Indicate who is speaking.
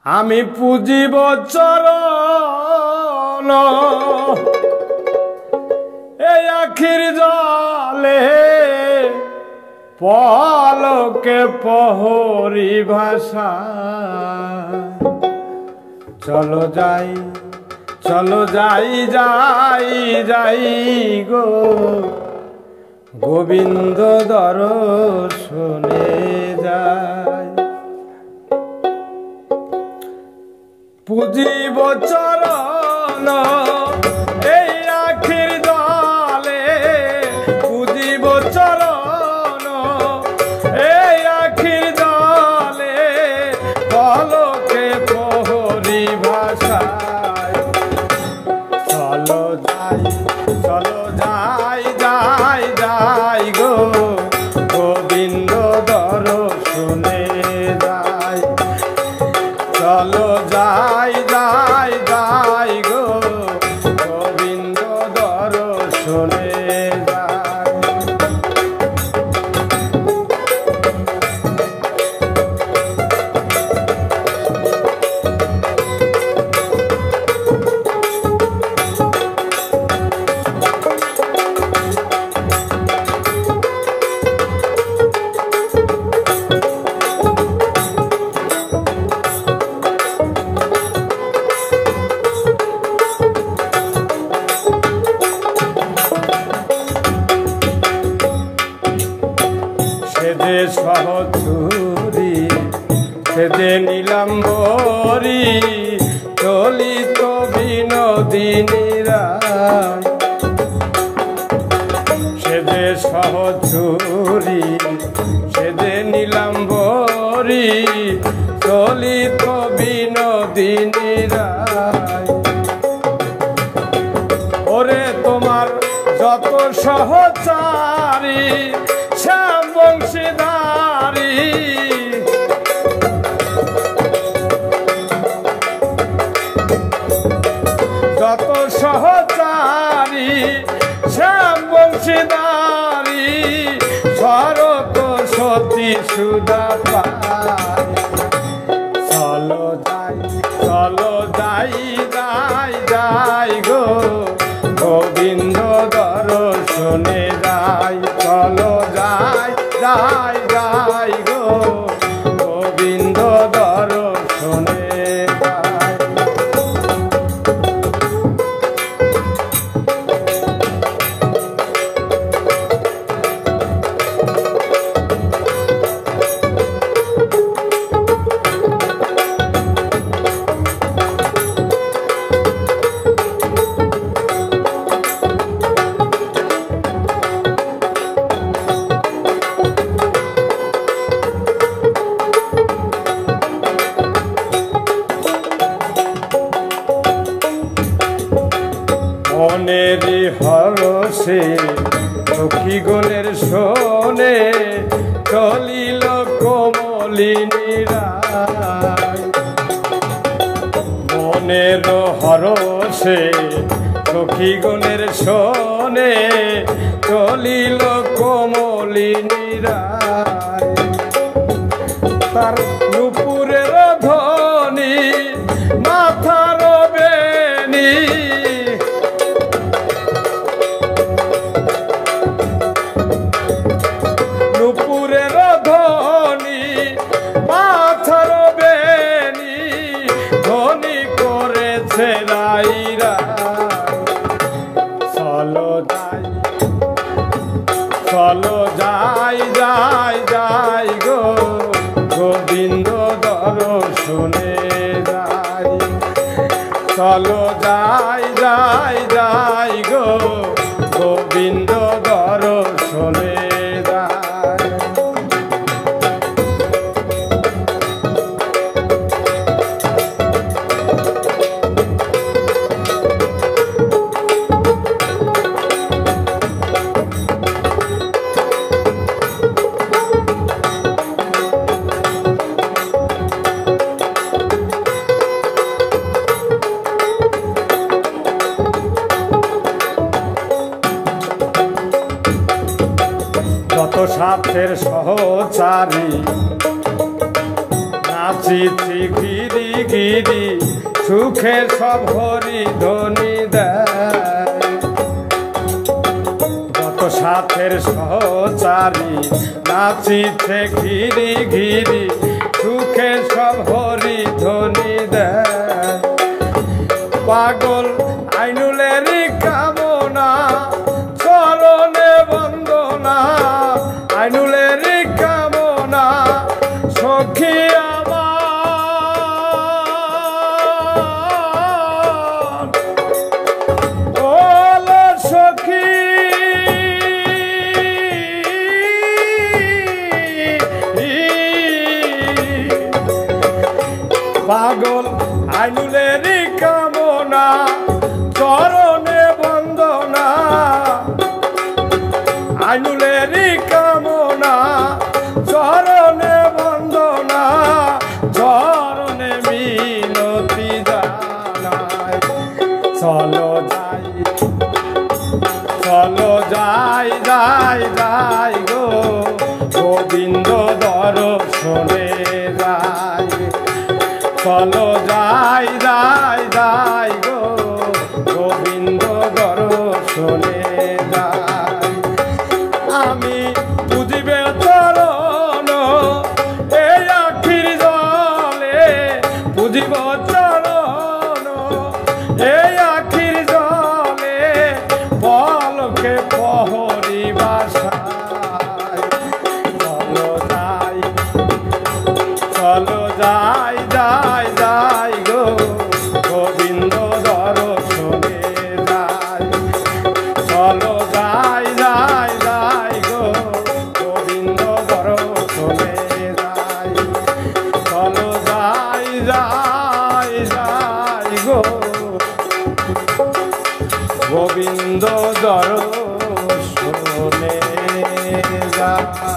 Speaker 1: আমি পুজিব চরণ এই আখির জলে পলকে পহরি ভাষা চলো যাই যাই যাই গো গোবিন্দ দর্শনে যাই পুজিব চরণ এই আখির জলে পুজিব চরণ এই আখির জলে পলকে পহরি ভাষায় চলো যাই যাই গো গোবিন্দ দর্শনে যাই চলো যাই গো গোবিন্দ দর্শনে যাই সেদে সহচুরি সেদে নীলাম্বরী চলিত বিনোদিনী রায় সেদে সহচুরি সেদে নীলাম্বরী চলিত বিনোদিনী রায় ওরে তোমার যত সহচারী শ্যাম বংশীধারী যত সহচারী শ্যাম বংশীধারী শরত সতী সুধা পায় চলো যাই গো গোবিন্দ দর্শনে যাই চলো যাই গো গোবিন্দ দর্শনে যাই মনেরি হরসে সখী গণের শোনে চলিল কমলিনী রায় মনের হরসে সখী গণের শোনে চলিল কমলিনী রায় তার নুপুরের ধ্বনি মাথার বেনি নুপুরের ধ্বনি মাথার বেনি ধ্বনি করেছে রাইরা চলো যাই গো গোবিন্দ দর্শনে যাই চলো যাই গো গোবিন্দ দর্শনে যাই সাথের সহচারী নাচিছি গিরি গিরি সুখে সব হরি ধ্বনি দেয় যত সাথের সহচারী নাচিছে ঘিরি ঘিরি সুখে সব হরি ধ্বনি দেয় পাগল আইনুলেরই কামনা চরণে বন্দনা আইনুলেরই কামনা সখী আমার ওলা সখী পাগল আইনুলেরই কামনা চরণে বন্দনা আইনুলেরই কামনা চরণে বন্দনা চরণে মিনতি জানাই চলো যাই যাই গো গোবিন্দ দর্শনে যাই চলো যাই গো গোবিন্দ দর্শনে যাই আমি বুঝিবে চরণ এই আখির জলে বুঝিব চরণ এই আখির জলে পলকে পহরি বাসায় চলো যাই গো গোবিন্দ দর্শনে যাই চলো যাই গো গোবিন্দ দর্শনে যাই চলো যাই গো গোবিন্দ দর্শনে যাই।